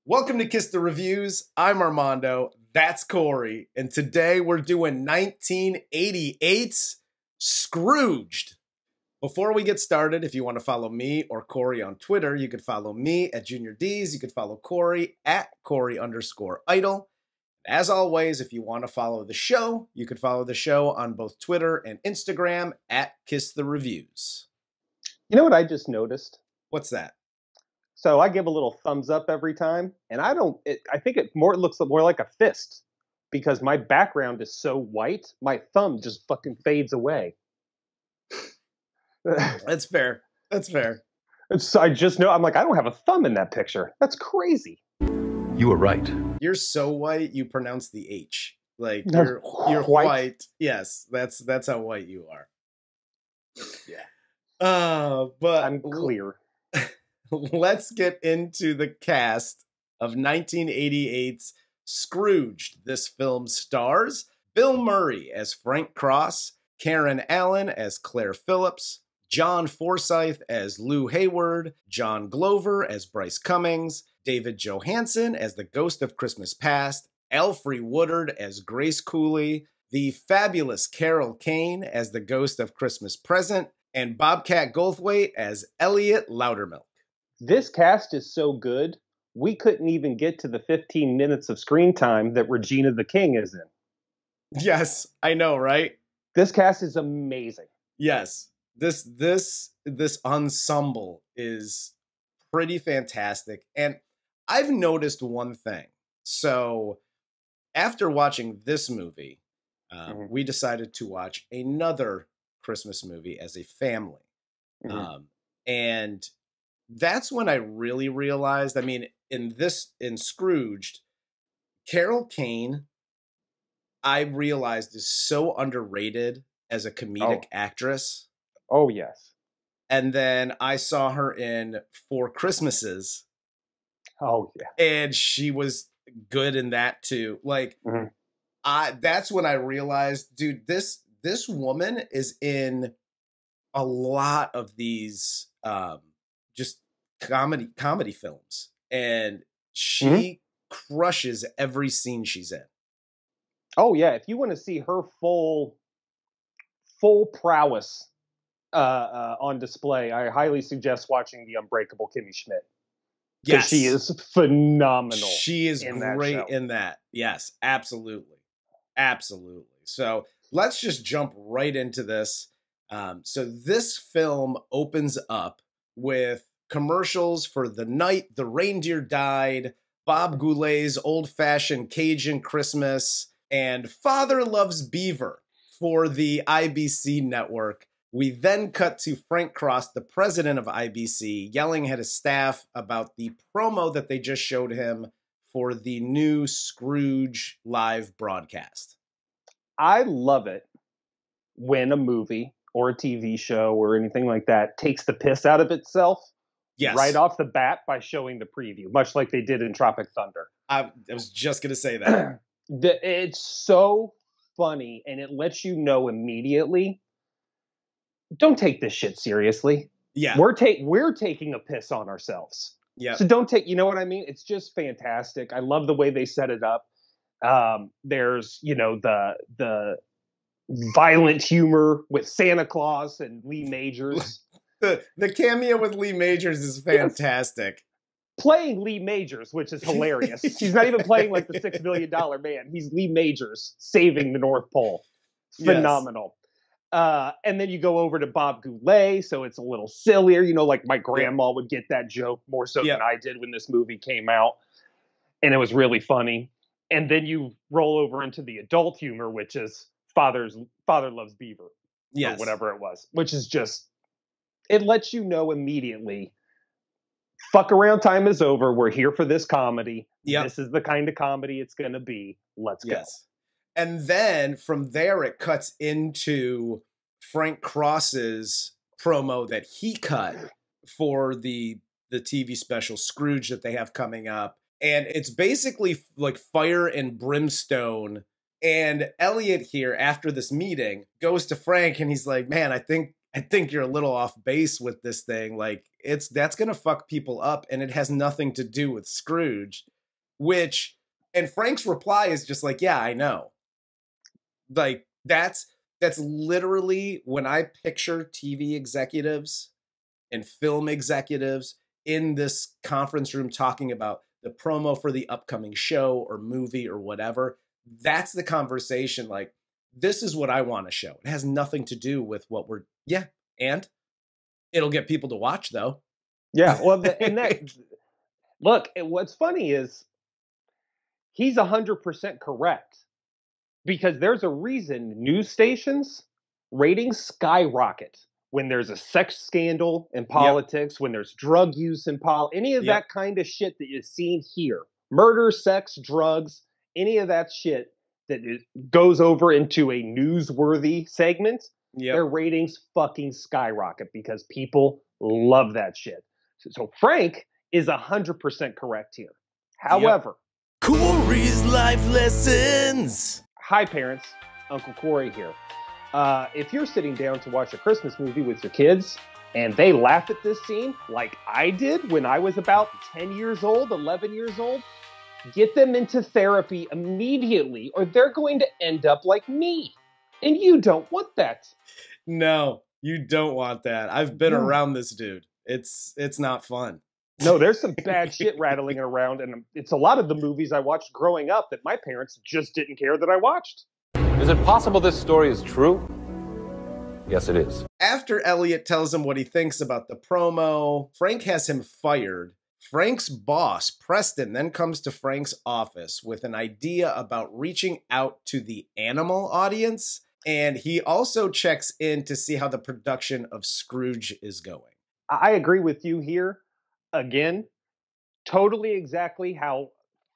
Welcome to Kiss the Reviews. I'm Armando. That's Corey. And today we're doing 1988's Scrooged. Before we get started, if you want to follow me or Corey on Twitter, you could follow me at Junior D's. You could follow Corey at Corey_Idol. As always, if you want to follow the show, you could follow the show on both Twitter and Instagram at Kiss the Reviews. You know what I just noticed? What's that? So I give a little thumbs up every time, and I think it looks more like a fist because my background is so white, my thumb just fucking fades away. That's fair. That's fair. I just know, I'm like, I don't have a thumb in that picture. That's crazy. You were right. You're so white, you pronounce the H. Like, No, you're white. Yes, that's how white you are. Yeah. But I'm clear. Let's get into the cast of 1988's Scrooged. This film stars Bill Murray as Frank Cross, Karen Allen as Claire Phillips, John Forsythe as Lou Hayward, John Glover as Brice Cummings, David Johansen as the Ghost of Christmas Past, Alfre Woodard as Grace Cooley, the fabulous Carol Kane as the Ghost of Christmas Present, and Bobcat Goldthwait as Eliot Loudermilk. This cast is so good, we couldn't even get to the 15 minutes of screen time that Regina the King is in. Yes, I know, right? This cast is amazing. Yes. This ensemble is pretty fantastic. And I've noticed one thing. So after watching this movie, we decided to watch another Christmas movie as a family. And that's when I really realized, I mean, in Scrooged, Carol Kane, I realized is so underrated as a comedic actress. Oh, yes. And then I saw her in Four Christmases. Oh, yeah. And she was good in that too. Like, that's when I realized, dude, this woman is in a lot of these just comedy films, and she crushes every scene she's in. Oh yeah, if you want to see her full prowess on display, I highly suggest watching The Unbreakable Kimmy Schmidt. Yes, she is phenomenal. She is great in that. Yes, absolutely. So let's just jump right into this. So this film opens up with commercials for The Night the Reindeer Died, Bob Goulet's Old-Fashioned Cajun Christmas, and Father Loves Beaver for the IBC network. We then cut to Frank Cross, the president of IBC, yelling at his staff about the promo that they just showed him for the new Scrooge live broadcast. I love it when a movie or a TV show or anything like that takes the piss out of itself right off the bat by showing the preview, much like they did in Tropic Thunder. I was just going to say that. It's so funny, and it lets you know immediately, don't take this shit seriously. Yeah. We're taking a piss on ourselves. Yeah. So don't take, you know what I mean? It's just fantastic. I love the way they set it up. There's, the violent humor with Santa Claus and Lee Majors. The cameo with Lee Majors is fantastic. Playing Lee Majors, which is hilarious. He's not even playing like the $6 million man. He's Lee Majors saving the North Pole. Phenomenal. Yes. And then you go over to Bob Goulet, so it's a little sillier. Like my grandma would get that joke more so than I did when this movie came out. And it was really funny. And then you roll over into the adult humor, which is Father Loves Beaver. Or whatever it was, which is just, it lets you know immediately, fuck around time is over. We're here for this comedy. This is the kind of comedy it's going to be. Let's go. And then from there, it cuts into Frank Cross's promo that he cut for the TV special Scrooge that they have coming up. And it's basically like fire and brimstone. And Eliot here, after this meeting, goes to Frank and he's like, man, I think you're a little off base with this thing. Like, that's going to fuck people up, and it has nothing to do with Scrooge. And Frank's reply is just like, yeah, I know. Like, that's literally when I picture TV executives and film executives in this conference room talking about the promo for the upcoming show or movie or whatever. That's the conversation. Like, this is what I want to show. It has nothing to do with what and it'll get people to watch though. Yeah. Well, look, what's funny is he's 100% correct, because there's a reason news stations ratings skyrocket when there's a sex scandal in politics, when there's drug use in any of that kind of shit that is seen here. Murder, sex, drugs, any of that shit that goes over into a newsworthy segment, their ratings fucking skyrocket because people love that shit. So Frank is 100% correct here. However, Corey's life lessons. Hi, parents. Uncle Corey here. If you're sitting down to watch a Christmas movie with your kids and they laugh at this scene like I did when I was about 10 years old, 11 years old, get them into therapy immediately or they're going to end up like me. And you don't want that. No, you don't want that. I've been around this dude. It's not fun. No, there's some bad shit rattling around, and it's a lot of the movies I watched growing up that my parents just didn't care that I watched. Is it possible this story is true? Yes, it is. After Eliot tells him what he thinks about the promo, Frank has him fired. Frank's boss, Preston, then comes to Frank's office with an idea about reaching out to the animal audience, and he also checks in to see how the production of Scrooged is going. I agree with you here. Again, totally exactly how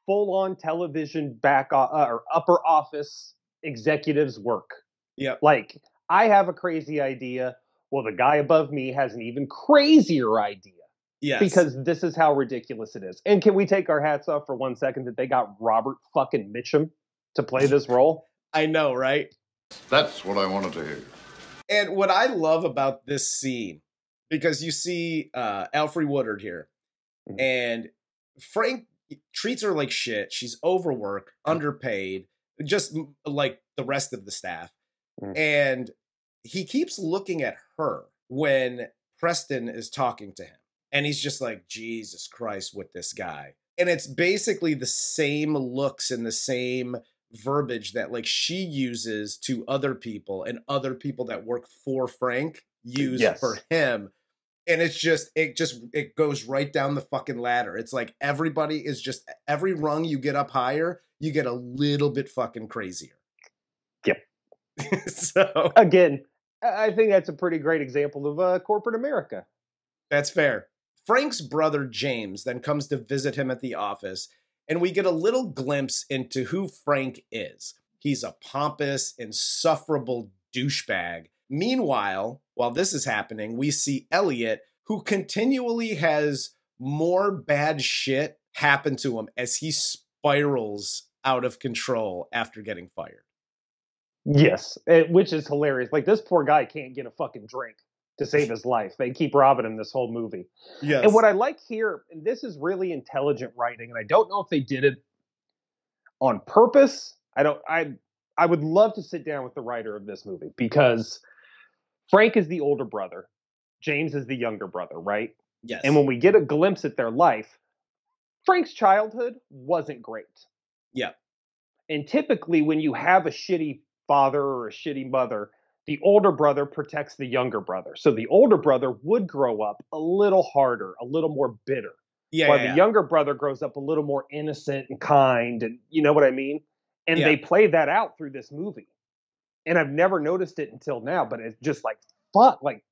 full-on television or upper office executives work. Yeah. Like, I have a crazy idea. Well, the guy above me has an even crazier idea. Yes. Because this is how ridiculous it is. And can we take our hats off for 1 second that they got Robert fucking Mitchum to play this role? I know, right? That's what I wanted to hear. And what I love about this scene, because you see Alfre Woodard here, and Frank treats her like shit. She's overworked, underpaid, just like the rest of the staff. And he keeps looking at her when Preston is talking to him. And he's just like, Jesus Christ, with this guy. And it's basically the same looks and the same verbiage that like she uses to other people and other people that work for Frank use for him. And it goes right down the fucking ladder. It's like everybody is just, every rung you get up higher, you get a little bit fucking crazier. Yep. So again, I think that's a pretty great example of corporate America. That's fair. Frank's brother James then comes to visit him at the office, and we get a little glimpse into who Frank is. He's a pompous, insufferable douchebag. Meanwhile, while this is happening, we see Eliot, who continually has more bad shit happen to him as he spirals out of control after getting fired. Yes, which is hilarious. Like, this poor guy can't get a fucking drink to save his life. They keep robbing him this whole movie. Yes. And what I like here, and this is really intelligent writing, and I don't know if they did it on purpose. I would love to sit down with the writer of this movie, because Frank is the older brother. James is the younger brother, right? Yes. And when we get a glimpse at their life, Frank's childhood wasn't great. Yeah. And typically when you have a shitty father or a shitty mother, the older brother protects the younger brother. So the older brother would grow up a little harder, a little more bitter. While the younger brother grows up a little more innocent and kind, and you know what I mean? And they play that out through this movie. And I've never noticed it until now, but it's just like, fuck, like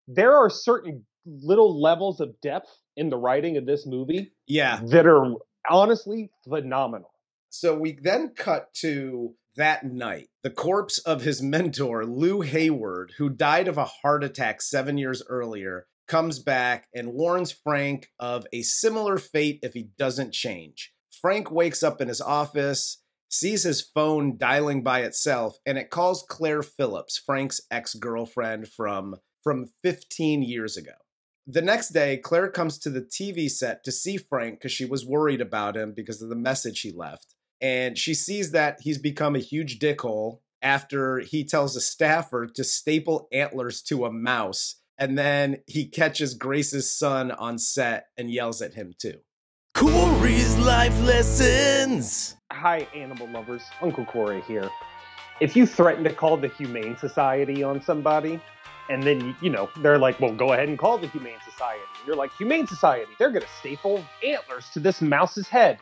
there are certain little levels of depth in the writing of this movie that are honestly phenomenal. So we then cut to that night. The corpse of his mentor, Lou Hayward, who died of a heart attack 7 years earlier, comes back and warns Frank of a similar fate if he doesn't change. Frank wakes up in his office, sees his phone dialing by itself, and it calls Claire Phillips, Frank's ex-girlfriend from 15 years ago. The next day, Claire comes to the TV set to see Frank because she was worried about him because of the message he left. And she sees that he's become a huge dickhole after he tells a staffer to staple antlers to a mouse. And then he catches Grace's son on set and yells at him too. Corey's life lessons. Hi, animal lovers. Uncle Corey here. If you threaten to call the Humane Society on somebody, and then, you know, they're like, well, go ahead and call the Humane Society. You're like, Humane Society, they're going to staple antlers to this mouse's head.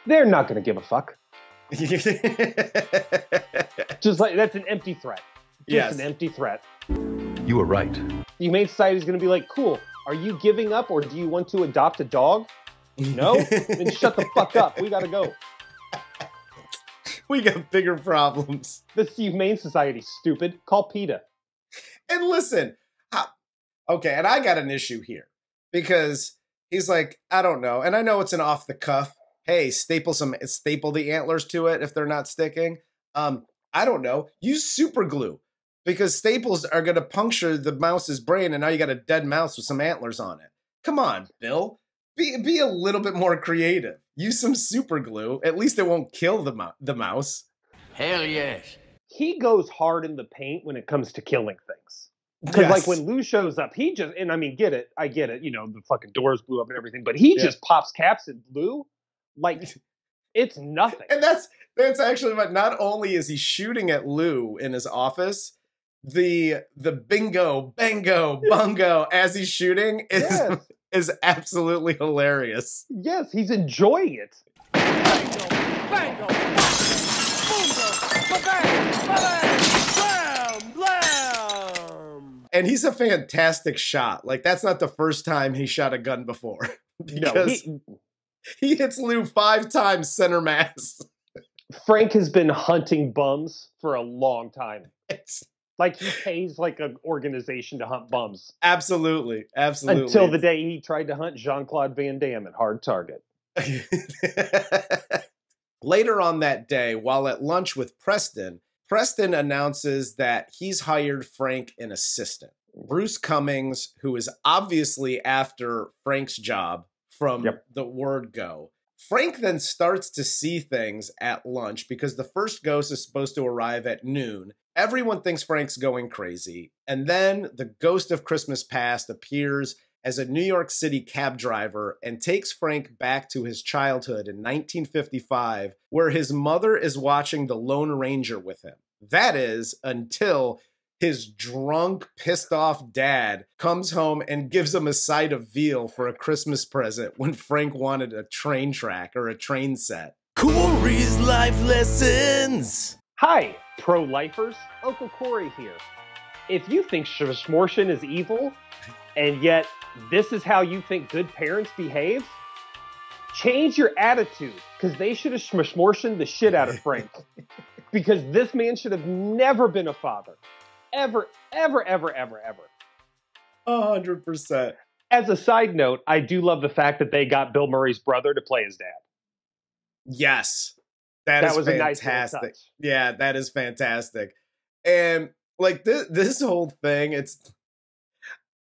They're not going to give a fuck. Just like, that's an empty threat. Just an empty threat. You were right. The Humane Society is going to be like, cool, are you giving up or do you want to adopt a dog? No? Then shut the fuck up. We got to go. We got bigger problems. This is the Humane Society, stupid. Call PETA. And listen, okay, and I got an issue here because he's like, I don't know. And I know it's an off the cuff. Hey, staple the antlers to it if they're not sticking. I don't know. Use super glue because staples are going to puncture the mouse's brain and now you got a dead mouse with some antlers on it. Come on, Bill. Be a little bit more creative. Use some super glue. At least it won't kill the mouse. Hell yes. He goes hard in the paint when it comes to killing things. Because like when Lou shows up, he just, and I mean, I get it, you know, the fucking doors blew up and everything, but he just pops caps at Lou like it's nothing. And that's actually what, not only is he shooting at Lou in his office, the bingo, bango, bungo as he's shooting is absolutely hilarious. Yes, he's enjoying it. Bango, bango, bungo, bang, bang, blam, blam. And he's a fantastic shot. Like, that's not the first time he shot a gun before. Because he hits Lou 5 times center mass. Frank has been hunting bums for a long time. Like, he pays like an organization to hunt bums. Absolutely. Absolutely. Until the day he tried to hunt Jean-Claude Van Damme at Hard Target. Later on that day, while at lunch with Preston announces that he's hired Frank an assistant. Bruce Cummings, who is obviously after Frank's job from the word go. Frank then starts to see things at lunch because the first ghost is supposed to arrive at noon. Everyone thinks Frank's going crazy. And then the ghost of Christmas Past appears as a New York City cab driver and takes Frank back to his childhood in 1955, where his mother is watching The Lone Ranger with him. That is, until his drunk, pissed off dad comes home and gives him a side of veal for a Christmas present when Frank wanted a train track or a train set. Corey's life lessons. Hi, pro-lifers. Uncle Corey here. If you think schmortion is evil, and yet this is how you think good parents behave, change your attitude, because they should have schmortioned the shit out of Frank. Because this man should have never been a father. Ever, ever, ever, ever, ever. 100%. As a side note, I do love the fact that they got Bill Murray's brother to play his dad. Yes. That was fantastic. A nice touch. Yeah, that is fantastic. And like this whole thing,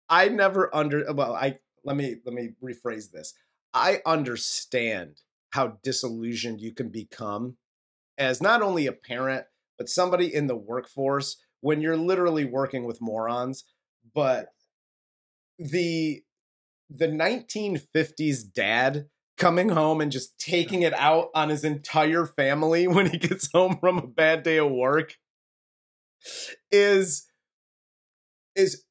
let me rephrase this. I understand how disillusioned you can become as not only a parent, but somebody in the workforce when you're literally working with morons. But the 1950s dad coming home and just taking it out on his entire family when he gets home from a bad day of work is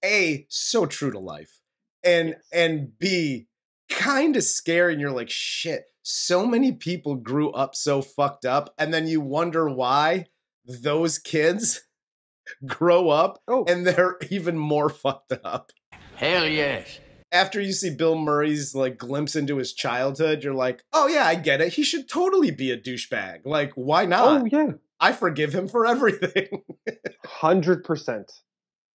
A, so true to life, and B, kind of scary. And you're like, shit, so many people grew up so fucked up, and then you wonder why those kids grow up and they're even more fucked up. Hell yes. After you see Bill Murray's like glimpse into his childhood, you're like, oh yeah, I get it. He should totally be a douchebag. Like, why not? Oh yeah. I forgive him for everything. 100%.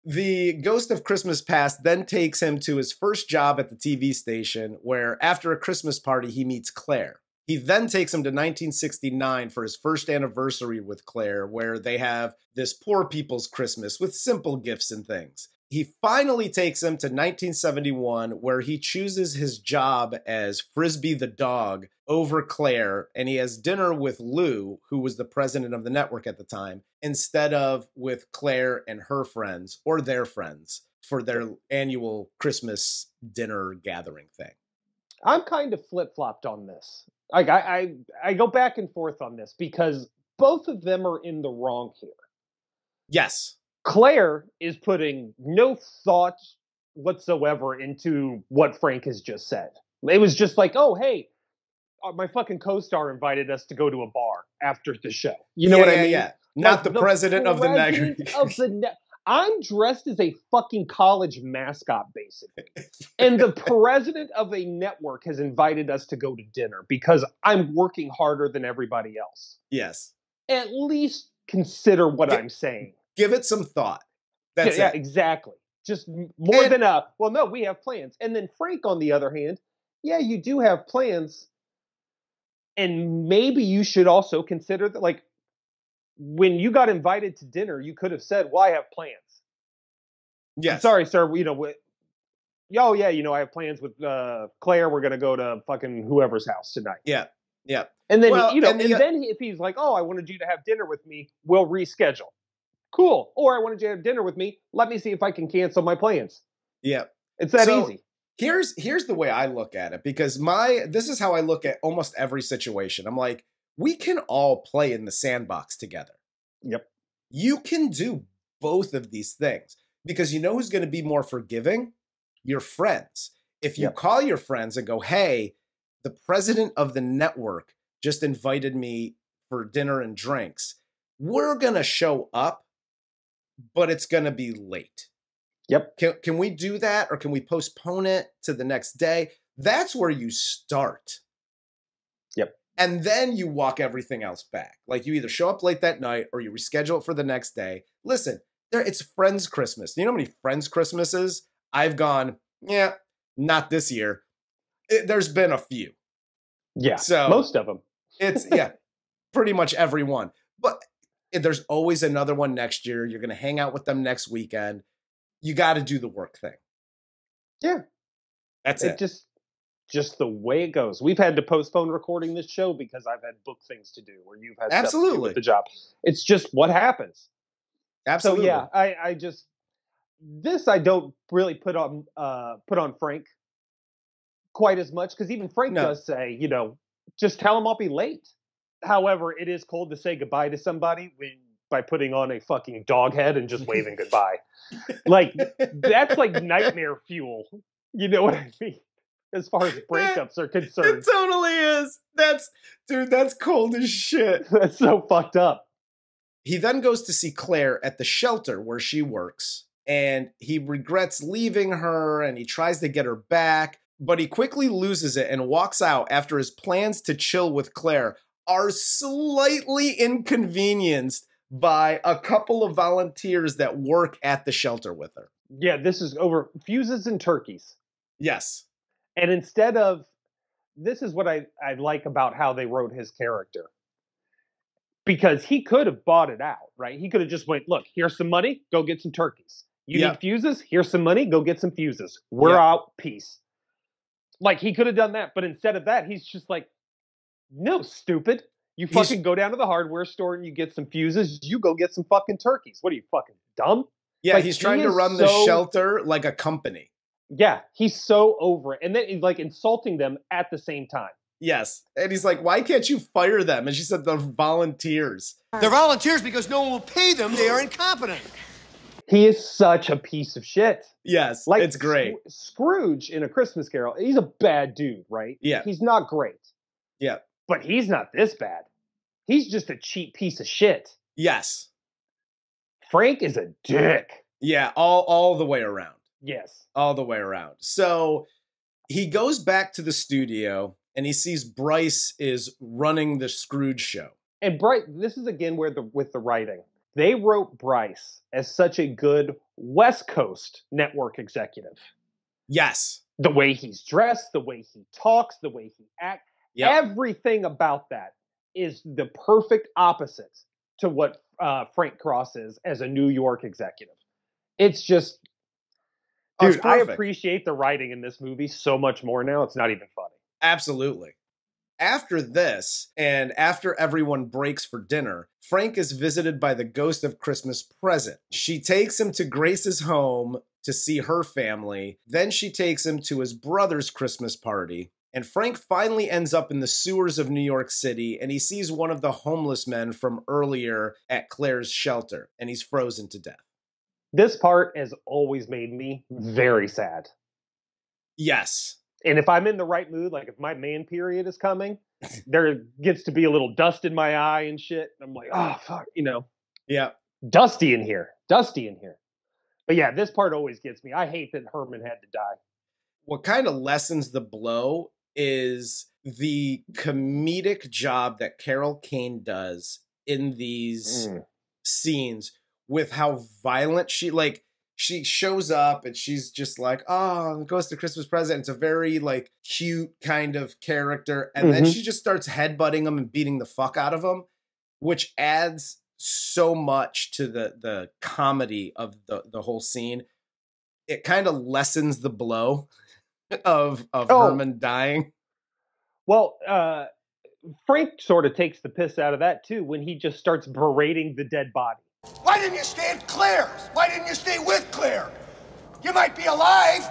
The Ghost of Christmas Past then takes him to his first job at the TV station, where after a Christmas party, he meets Claire. He then takes him to 1969 for his first anniversary with Claire, where they have this poor people's Christmas with simple gifts and things. He finally takes him to 1971, where he chooses his job as Frisbee the dog over Claire, and he has dinner with Lou, who was the president of the network at the time, instead of with Claire and her friends, or their friends, for their annual Christmas dinner gathering thing. I'm kind of flip-flopped on this. Like I go back and forth on this because both of them are in the wrong here. Yes. Claire is putting no thought whatsoever into what Frank has just said. It was just like, oh, hey, my fucking co-star invited us to go to a bar after the show. You know what I mean? Yeah. Not like the president of the network. I'm dressed as a fucking college mascot, basically. And the president of a network has invited us to go to dinner because I'm working harder than everybody else. Yes. At least consider what I'm saying. Give it some thought. That's yeah, it. Exactly. Just more than well, no, we have plans. And then Frank, on the other hand, yeah, you do have plans. And maybe you should also consider that, like, when you got invited to dinner, you could have said, well, I have plans. Yes. Sorry, sir. I have plans with Claire. We're going to go to fucking whoever's house tonight. Yeah. Yeah. And then, then if he's like, oh, I wanted you to have dinner with me, we'll reschedule. Cool. Or I wanted you to have dinner with me. Let me see if I can cancel my plans. Yeah. It's that easy. Here's the way I look at it, because this is how I look at almost every situation. I'm like, we can all play in the sandbox together. Yep. You can do both of these things, because you know who's going to be more forgiving? Your friends. If you call your friends and go, hey, the president of the network just invited me for dinner and drinks, we're going to show up, but it's going to be late. Yep. Can we do that, or can we postpone it to the next day? That's where you start. Yep. And then you walk everything else back. Like, you either show up late that night or you reschedule it for the next day. Listen, it's Friends Christmas. You know how many Friends Christmases I've gone, yeah, not this year. There's been a few. Yeah, so most of them. It's, pretty much every one. But there's always another one next year. You're going to hang out with them next weekend. You got to do the work thing. Yeah. That's it. Just the way it goes. We've had to postpone recording this show because I've had book things to do, or you've had stuff to do with the job. It's just what happens. Absolutely. So I don't really put on Frank quite as much, because even Frank does say, just tell him I'll be late. However, it is cold to say goodbye to somebody by putting on a fucking dog head and just waving goodbye. Like, that's like nightmare fuel. You know what I mean? As far as breakups are concerned. It totally is. That's cold as shit. That's so fucked up. He then goes to see Claire at the shelter where she works, and he regrets leaving her, and he tries to get her back, but he quickly loses it and walks out after his plans to chill with Claire are slightly inconvenienced by a couple of volunteers that work at the shelter with her. Yeah, this is over fuses and turkeys. Yes. And this is what I like about how they wrote his character. Because he could have bought it out, right? He could have just went, look, here's some money, go get some turkeys. You need fuses? Here's some money, go get some fuses. We're out, peace. Like, he could have done that, but instead of that, he's just like, no, stupid. You fucking go down to the hardware store and you get some fuses. You go get some fucking turkeys. What are you, fucking dumb? Yeah, like, he's trying to run the shelter like a company. Yeah, he's so over it. And then he's like insulting them at the same time. Yes. And he's like, why can't you fire them? And she said, they're volunteers. They're volunteers because no one will pay them. They are incompetent. He is such a piece of shit. Yes, like, it's great. Scrooge in A Christmas Carol, he's a bad dude, right? Yeah. He's not great. Yeah. But he's not this bad. He's just a cheap piece of shit. Yes. Frank is a dick. Yeah, all the way around. Yes. All the way around. So he goes back to the studio and he sees Brice is running the Scrooge show. And Brice, this is again where with the writing. They wrote Brice as such a good West Coast network executive. Yes. The way he's dressed, the way he talks, the way he acts. Everything about that is the perfect opposite to what Frank Cross is as a New York executive. It's just, dude, I appreciate the writing in this movie so much more now. It's not even funny. Absolutely. After this, and after everyone breaks for dinner, Frank is visited by the ghost of Christmas present. She takes him to Grace's home to see her family. Then she takes him to his brother's Christmas party. And Frank finally ends up in the sewers of New York City, and he sees one of the homeless men from earlier at Claire's shelter, and he's frozen to death. This part has always made me very sad. Yes. And if I'm in the right mood, like if my man period is coming, there gets to be a little dust in my eye and shit. I'm like, oh, fuck, you know. Yeah. Dusty in here. But yeah, this part always gets me. I hate that Herman had to die. What kind of lessens the blow is the comedic job that Carol Kane does in these scenes with how violent she shows up and she's just like, oh, it goes to Christmas present. It's a very like cute kind of character. And then she just starts headbutting him and beating the fuck out of him, which adds so much to the comedy of the whole scene. It kind of lessens the blow of Herman dying. Well, Frank sort of takes the piss out of that too when he just starts berating the dead body. Why didn't you stay at Claire's? Why didn't you stay with Claire? You might be alive.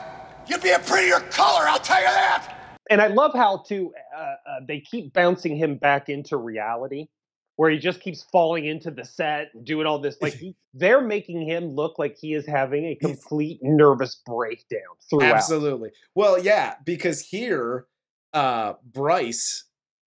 You'd be a prettier color, I'll tell you that. And I love how, too, they keep bouncing him back into reality, where he just keeps falling into the set and doing all this. Like, they're making him look like he is having a complete nervous breakdown throughout. Absolutely. Well, yeah, because here, Brice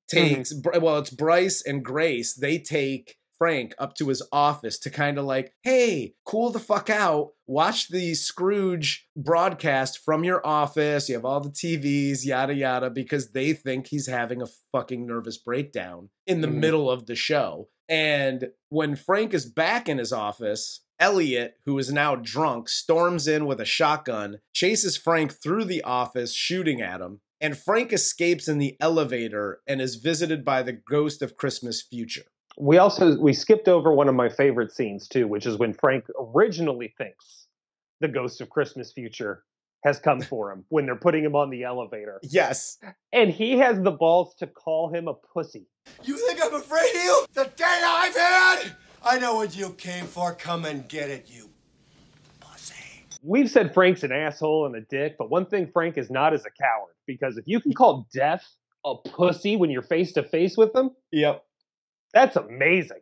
takes, it's Brice and Grace, they take Frank up to his office to kind of like, hey, cool the fuck out. Watch the Scrooge broadcast from your office. You have all the TVs, yada, yada, because they think he's having a fucking nervous breakdown in the middle of the show. And when Frank is back in his office, Eliot, who is now drunk, storms in with a shotgun, chases Frank through the office, shooting at him. And Frank escapes in the elevator and is visited by the ghost of Christmas future. We skipped over one of my favorite scenes too, which is when Frank originally thinks the ghost of Christmas future has come for him when they're putting him on the elevator. Yes. And he has the balls to call him a pussy. You think I'm afraid of you? The day I've had? I know what you came for. Come and get it, you pussy. We've said Frank's an asshole and a dick, but one thing Frank is not is a coward. Because if you can call death a pussy when you're face to face with them, yep, that's amazing.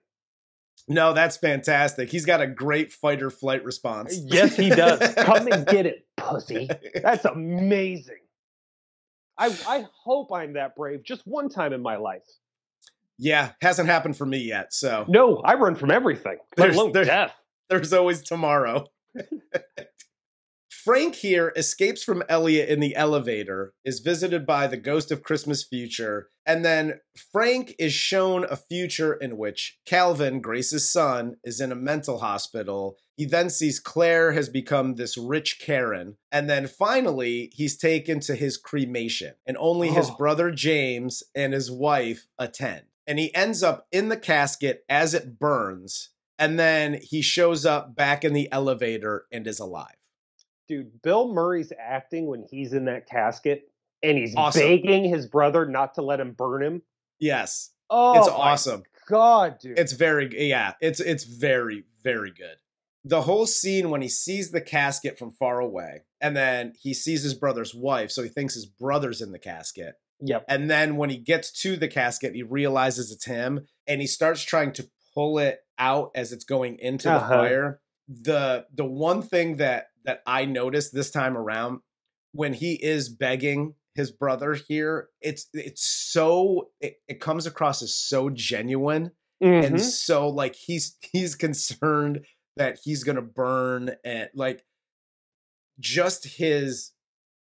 No, that's fantastic. He's got a great fight or flight response. Yes, he does. Come and get it, pussy. That's amazing. I hope I'm that brave just one time in my life. Yeah, hasn't happened for me yet, so. No, I run from everything, let alone death. There's always tomorrow. Frank here escapes from Eliot in the elevator, is visited by the ghost of Christmas future, and then Frank is shown a future in which Calvin, Grace's son, is in a mental hospital. He then sees Claire has become this rich Karen, and then finally he's taken to his cremation, and only his brother James and his wife attend. And he ends up in the casket as it burns, and then he shows up back in the elevator and is alive. Dude, Bill Murray's acting when he's in that casket and he's awesome. Begging his brother not to let him burn him. Yes. Oh, it's awesome. God, dude. It's very, it's very, very good. The whole scene when he sees the casket from far away and then he sees his brother's wife, so he thinks his brother's in the casket. Yep. And then when he gets to the casket, he realizes it's him and he starts trying to pull it out as it's going into the fire. The one thing that I noticed this time around when he is begging his brother here, it comes across as so genuine and so like he's concerned that he's gonna burn, and like just the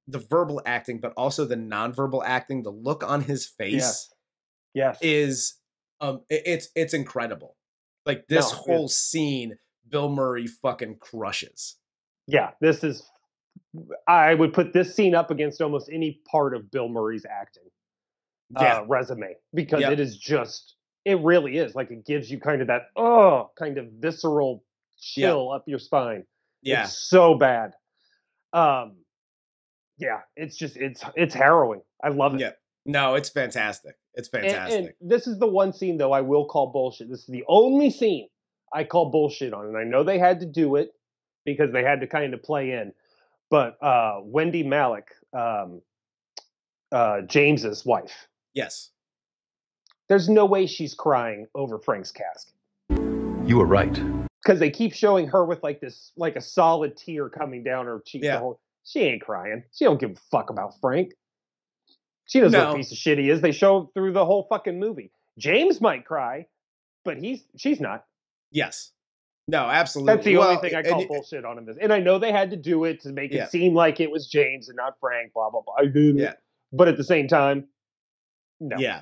verbal acting, but also the nonverbal acting, the look on his face, is it's incredible. Like this whole scene, Bill Murray fucking crushes. Yeah, I would put this scene up against almost any part of Bill Murray's acting. resume, because it is just, it really is like, it gives you kind of that kind of visceral chill up your spine. It's so bad. It's just, it's harrowing. I love it. No, it's fantastic. It's fantastic. And this is the one scene, though, I will call bullshit. This is the only scene I call bullshit on, and I know they had to do it because they had to kind of play in. But Wendy Malick, James's wife. Yes. There's no way she's crying over Frank's casket. You were right. Because they keep showing her with like this, like a solid tear coming down her cheek. Yeah. She ain't crying. She don't give a fuck about Frank. She knows what a piece of shit he is. They show through the whole fucking movie. James might cry, but she's not. Yes. No, absolutely. That's the only thing I call bullshit on in this. And I know they had to do it to make it seem like it was James and not Frank, blah, blah, blah. I get it. But at the same time, no. Yeah.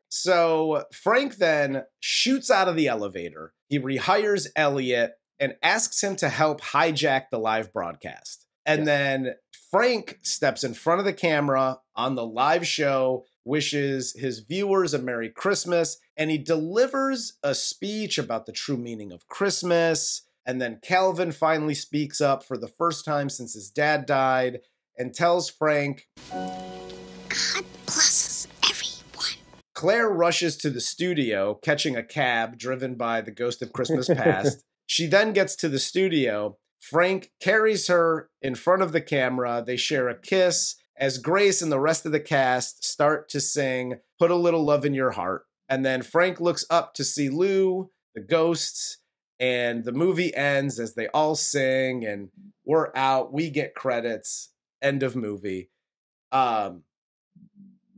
So Frank then shoots out of the elevator. He rehires Eliot and asks him to help hijack the live broadcast. And then Frank steps in front of the camera on the live show, wishes his viewers a Merry Christmas, and he delivers a speech about the true meaning of Christmas. And then Calvin finally speaks up for the first time since his dad died and tells Frank, God blesses everyone. Claire rushes to the studio, catching a cab driven by the ghost of Christmas past. She then gets to the studio. Frank carries her in front of the camera. They share a kiss as Grace and the rest of the cast start to sing Put a Little Love in Your Heart. And then Frank looks up to see Lou, the ghosts, and the movie ends as they all sing and we're out. We get credits. End of movie.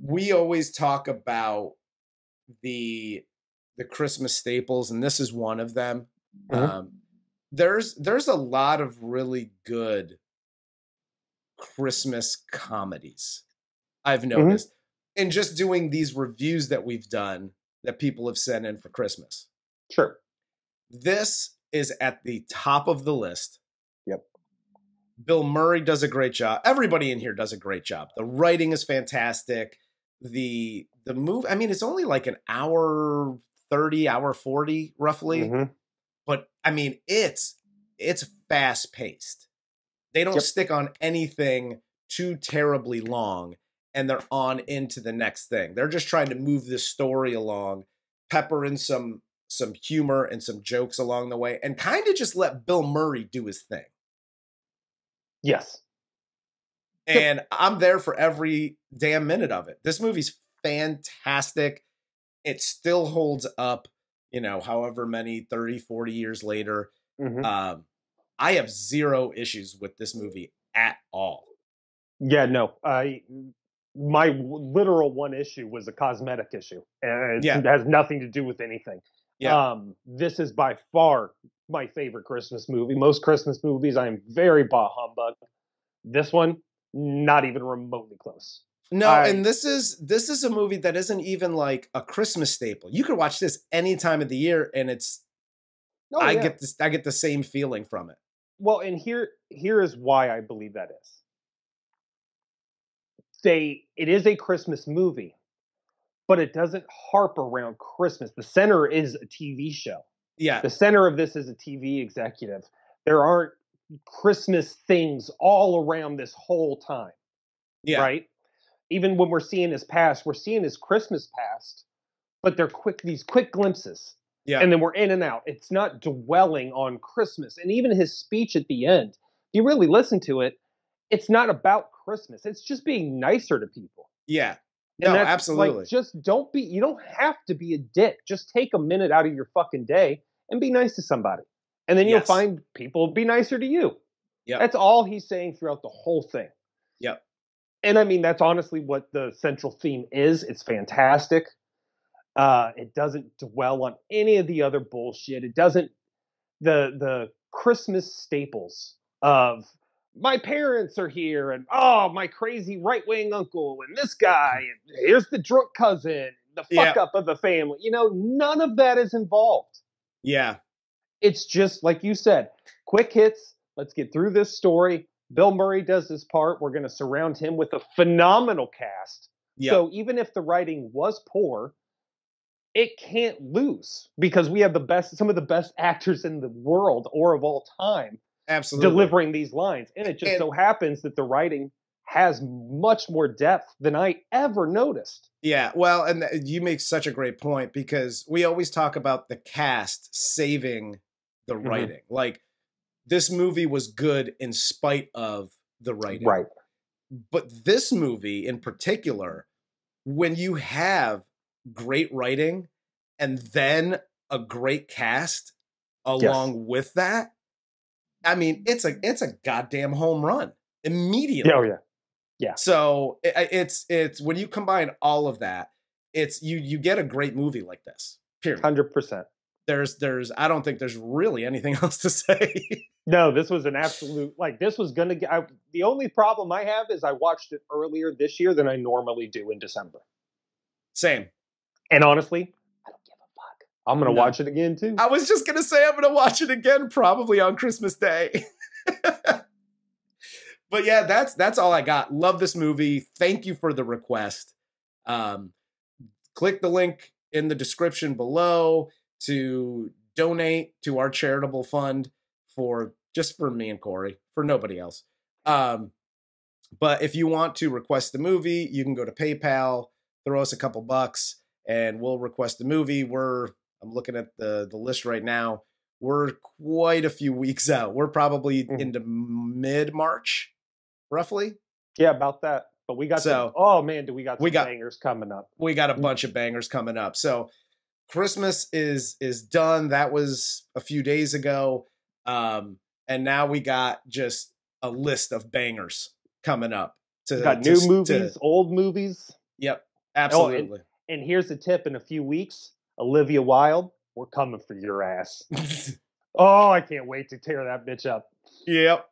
We always talk about the Christmas staples, and this is one of them. There's a lot of really good Christmas comedies I've noticed. And just doing these reviews that we've done that people have sent in for Christmas. Sure. This is at the top of the list. Yep. Bill Murray does a great job. Everybody in here does a great job. The writing is fantastic. The movie, I mean, it's only like an hour 30, hour 40 roughly. But I mean, it's fast paced. They don't stick on anything too terribly long, and they're on into the next thing. They're just trying to move this story along, pepper in some humor and some jokes along the way, and kind of just let Bill Murray do his thing. Yes. And I'm there for every damn minute of it. This movie's fantastic. It still holds up, you know, however many 30, 40 years later. I have zero issues with this movie at all. Yeah, no. My literal one issue was a cosmetic issue. And it has nothing to do with anything. This is by far my favorite Christmas movie. Most Christmas movies, I am very bah humbug. This one, not even remotely close. No, and this is a movie that isn't even like a Christmas staple. You could watch this any time of the year, and it's I get the same feeling from it. Well, and here is why I believe that is. It is a Christmas movie, but it doesn't harp around Christmas. The center is a TV show. Yeah. The center of this is a TV executive. There aren't Christmas things all around this whole time. Yeah. Right? Even when we're seeing his past, we're seeing his Christmas past, but they're these quick glimpses. Yeah. And then we're in and out. It's not dwelling on Christmas. And even his speech at the end, if you really listen to it, it's not about Christmas. It's just being nicer to people. Yeah. And no, absolutely. Like, just you don't have to be a dick. Just take a minute out of your fucking day and be nice to somebody. And then you'll find people be nicer to you. Yeah. That's all he's saying throughout the whole thing. Yep. And I mean, that's honestly what the central theme is. It's fantastic. It doesn't dwell on any of the other bullshit. It doesn't, the Christmas staples of my parents are here and, oh, my crazy right-wing uncle and this guy and here's the drunk cousin, the fuck up of the family. You know, none of that is involved. Yeah. It's just, like you said, quick hits. Let's get through this story. Bill Murray does his part. We're going to surround him with a phenomenal cast Yep. So even if the writing was poor, it can't lose because we have some of the best actors in the world or of all time Absolutely. delivering these lines. And it just so happens that the writing has much more depth than I ever noticed. Yeah, well, and you make such a great point because we always talk about the cast saving the writing. Like, this movie was good in spite of the writing. Right. But this movie in particular, when you have great writing and then a great cast along with that, I mean, it's a goddamn home run immediately. Oh, yeah. Yeah. So it's when you combine all of that, it's you get a great movie like this. Period. 100%. There's I don't think there's really anything else to say. No, this was an absolute, like, this was going to get, the only problem I have is I watched it earlier this year than I normally do in December. Same. And honestly, I don't give a fuck. I'm going to watch it again too. I was just going to say I'm going to watch it again probably on Christmas Day. But yeah, that's all I got. Love this movie. Thank you for the request. Click the link in the description below to donate to our charitable fund just for me and Corey, for nobody else. But if you want to request the movie, you can go to PayPal, throw us a couple bucks, and we'll request the movie. I'm looking at the list right now. We're quite a few weeks out. We're probably into mid-March, roughly. Yeah, about that. But we got some bangers coming up. We got a bunch of bangers coming up. So Christmas is done. That was a few days ago. And now we got just a list of bangers coming up. Got new movies, old movies. Yep, absolutely. And here's the tip: in a few weeks, Olivia Wilde, we're coming for your ass. Oh, I can't wait to tear that bitch up. Yep,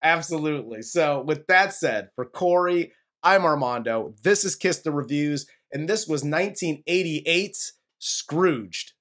absolutely. So with that said, for Corey, I'm Armando. This is Kiss the Reviews, and this was 1988's Scrooged.